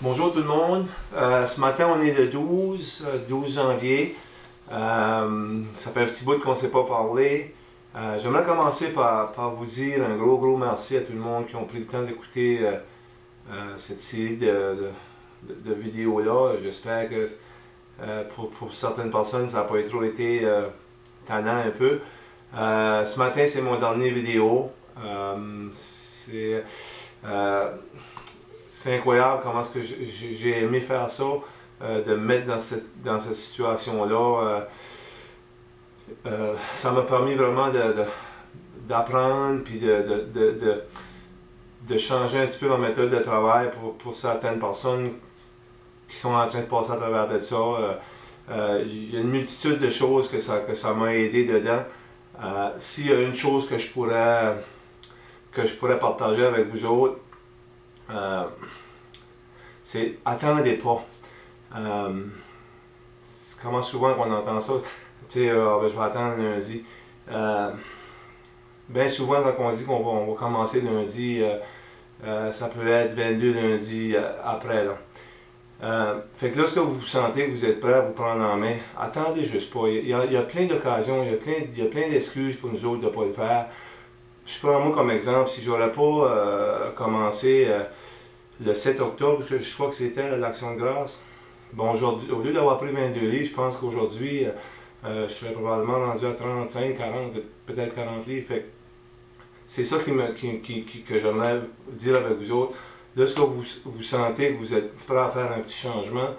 Bonjour tout le monde. Ce matin, on est le 12 janvier. Ça fait un petit bout qu'on ne s'est pas parlé. J'aimerais commencer par vous dire un gros merci à tout le monde qui ont pris le temps d'écouter cette série de vidéos-là. J'espère que pour certaines personnes, ça n'a pas trop été tannant un peu. Ce matin, c'est mon dernier vidéo. C'est incroyable comment est-ce que j'ai aimé faire ça, de me mettre dans cette situation-là. Ça m'a permis vraiment d'apprendre puis de changer un petit peu ma méthode de travail pour certaines personnes qui sont en train de passer à travers de ça. Il y a une multitude de choses que ça m'a aidé dedans. S'il y a une chose que je pourrais partager avec vous autres, c'est attendez pas. Comment souvent qu'on entend ça, tu sais, je vais attendre lundi. Bien souvent quand on dit qu'on va commencer lundi, ça peut être 22 lundis après. Là. Fait que lorsque vous sentez que vous êtes prêt à vous prendre en main, attendez juste pas. Il y a plein d'occasions, il y a plein d'excuses pour nous autres de ne pas le faire. Je prends moi comme exemple, si j'aurais pas commencé le 7 octobre, je crois que c'était l'Action de grâce. Bon, aujourd'hui, au lieu d'avoir pris 22 livres, je pense qu'aujourd'hui, je serais probablement rendu à 35, 40, peut-être 40 livres. Fait c'est ça que j'aimerais dire avec vous autres. Lorsque vous sentez que vous êtes prêt à faire un petit changement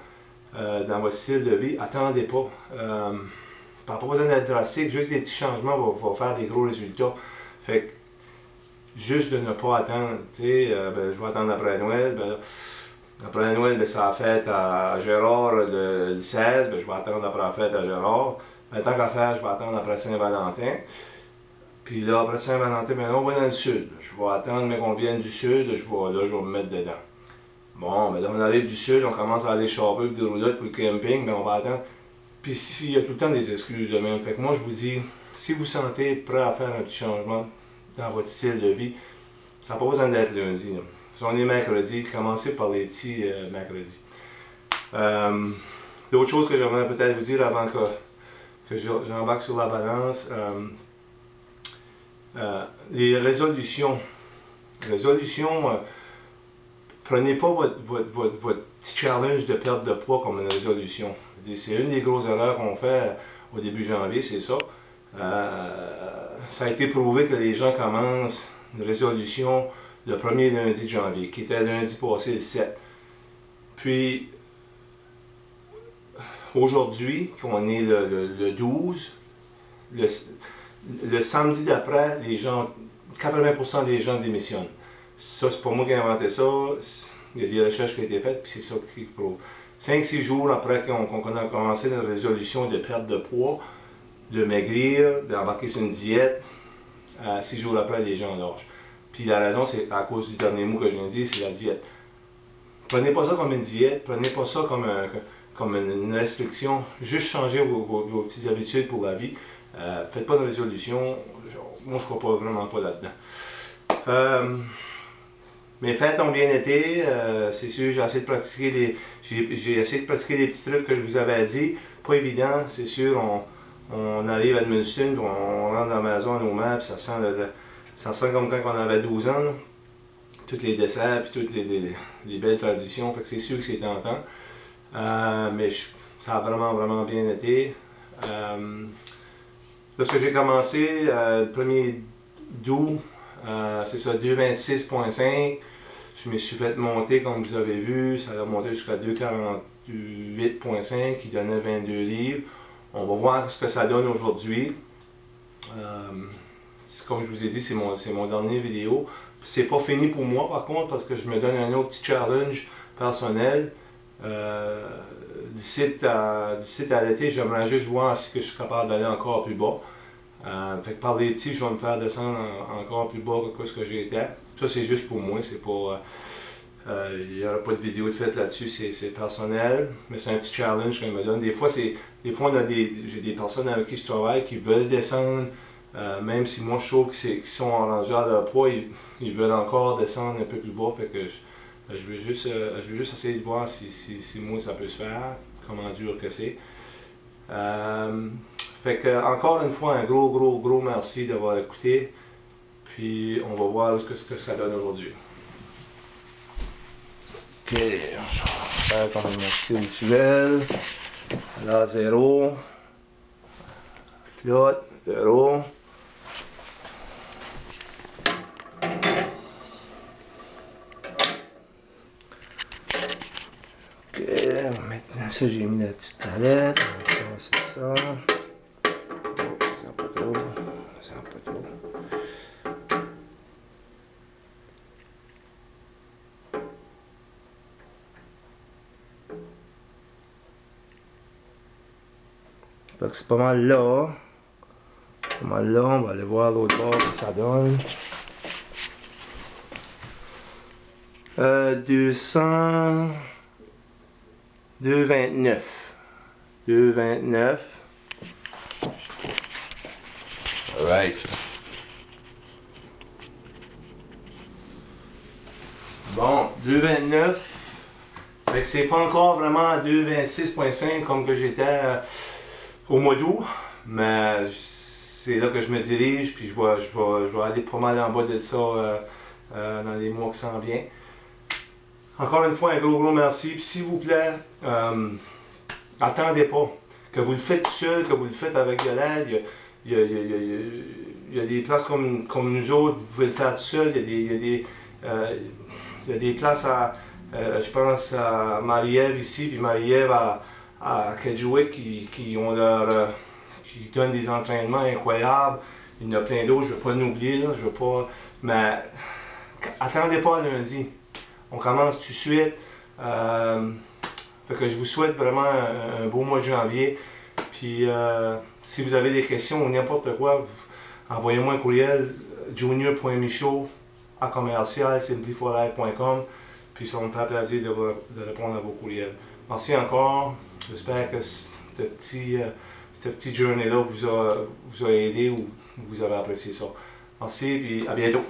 dans votre style de vie, attendez pas. Pas besoin d'être drastique, juste des petits changements vont faire des gros résultats. Fait que, juste de ne pas attendre, tu sais, je vais attendre après Noël, après Noël, ça a fête à Gérard le 16, je vais attendre après la fête à Gérard. Tant qu'à faire, je vais attendre après Saint-Valentin. Puis là, après Saint-Valentin, on va dans le sud. Je vais attendre, mais qu'on vienne du sud, je vais me mettre dedans. Bon, là, on arrive du sud, on commence à aller choper avec des roulottes pour le camping, on va attendre. Puis il y a tout le temps des excuses de même. Fait que moi, je vous dis, si vous sentez prêt à faire un petit changement dans votre style de vie, ça n'a pas besoin d'être lundi. Là. Si on est mercredi, commencez par les petits mercredis. L'autre chose que j'aimerais peut-être vous dire avant que j'embarque sur la balance, les résolutions. Prenez pas votre petit challenge de perte de poids comme une résolution. C'est une des grosses erreurs qu'on fait au début janvier, c'est ça. Ça a été prouvé que les gens commencent une résolution le premier lundi de janvier, qui était lundi passé le 7. Puis, aujourd'hui, qu'on est le 12, le samedi d'après, 80% des gens démissionnent. Ça, c'est pas moi qui ai inventé ça. Il y a des recherches qui ont été faites, puis c'est ça qui prouve. 5-6 jours après qu'on a commencé notre résolution de perte de poids, de maigrir, d'embarquer sur une diète, 6 jours après, les gens lâchent. Puis la raison, c'est à cause du dernier mot que je viens de dire, c'est la diète. Prenez pas ça comme une diète, prenez pas ça comme une restriction. Juste changez vos petites habitudes pour la vie. Faites pas de résolution. Moi, je crois pas vraiment pas là-dedans. Mes fêtes ont bien été. C'est sûr, j'ai essayé de pratiquer les petits trucs que je vous avais dit. Pas évident, c'est sûr. On arrive à Edmundston, on rentre dans la maison à nos mains, puis ça sent comme quand on avait 12 ans. Là. Tous les desserts, puis toutes les belles traditions. Fait que c'est sûr que c'est tentant. Mais ça a vraiment bien été. Lorsque j'ai commencé, le 1er août, c'est ça, 2,26,5. Je me suis fait monter, comme vous avez vu, ça a monté jusqu'à 2,48,5, qui donnait 22 livres. On va voir ce que ça donne aujourd'hui. Comme je vous ai dit, c'est mon dernier vidéo. C'est pas fini pour moi, par contre, parce que je me donne un autre petit challenge personnel. D'ici à l'été, j'aimerais juste voir si je suis capable d'aller encore plus bas. Fait que par les petits, je vais me faire descendre encore plus bas que ce que j'étais. Ça, c'est juste pour moi, c'est pas... il n'y aura pas de vidéo de fait là-dessus, c'est personnel, mais c'est un petit challenge qu'elle me donne. Des fois, j'ai des personnes avec qui je travaille qui veulent descendre, même si moi je trouve qu'ils sont rendus à leur poids, ils veulent encore descendre un peu plus bas. Fait que Je veux juste essayer de voir si moi ça peut se faire, comment dur que c'est. Fait que, encore une fois, un gros merci d'avoir écouté. Puis on va voir ce que ça donne aujourd'hui. Ok, je vais faire comme mon petit rituel. Là, 0. Flotte, 0. Ok, maintenant ça j'ai mis la petite palette. C'est ça. Pas trop. Pas trop. Fait que c'est pas mal là. Pas mal là, on va aller voir l'autre bord que ça donne. 200... 2,29. 2,29. Alright. Bon, 2,29. Fait que c'est pas encore vraiment à 2,26,5 comme que j'étais au mois d'août. Mais c'est là que je me dirige, puis je vais aller pas mal en bas de ça dans les mois qui s'en viennent. Encore une fois, un gros merci. Puis s'il vous plaît, attendez pas. Que vous le faites tout seul, que vous le faites avec de l'aide. Il y a des places comme nous autres, vous pouvez le faire tout seul. Il y a des places à, je pense à Marie-Ève ici, puis Marie-Ève à Kedgewick qui donnent des entraînements incroyables. Il y en a plein d'autres, je ne vais pas l'oublier, je veux pas. Mais attendez pas à lundi. On commence tout de suite. Fait que je vous souhaite vraiment un beau mois de janvier. Puis si vous avez des questions ou n'importe quoi, envoyez-moi un courriel junior.michaud@simplifolife.com. Puis ça me fait plaisir de répondre à vos courriels. Merci encore. J'espère que ce petit journée-là vous a aidé ou vous avez apprécié ça. Merci et à bientôt.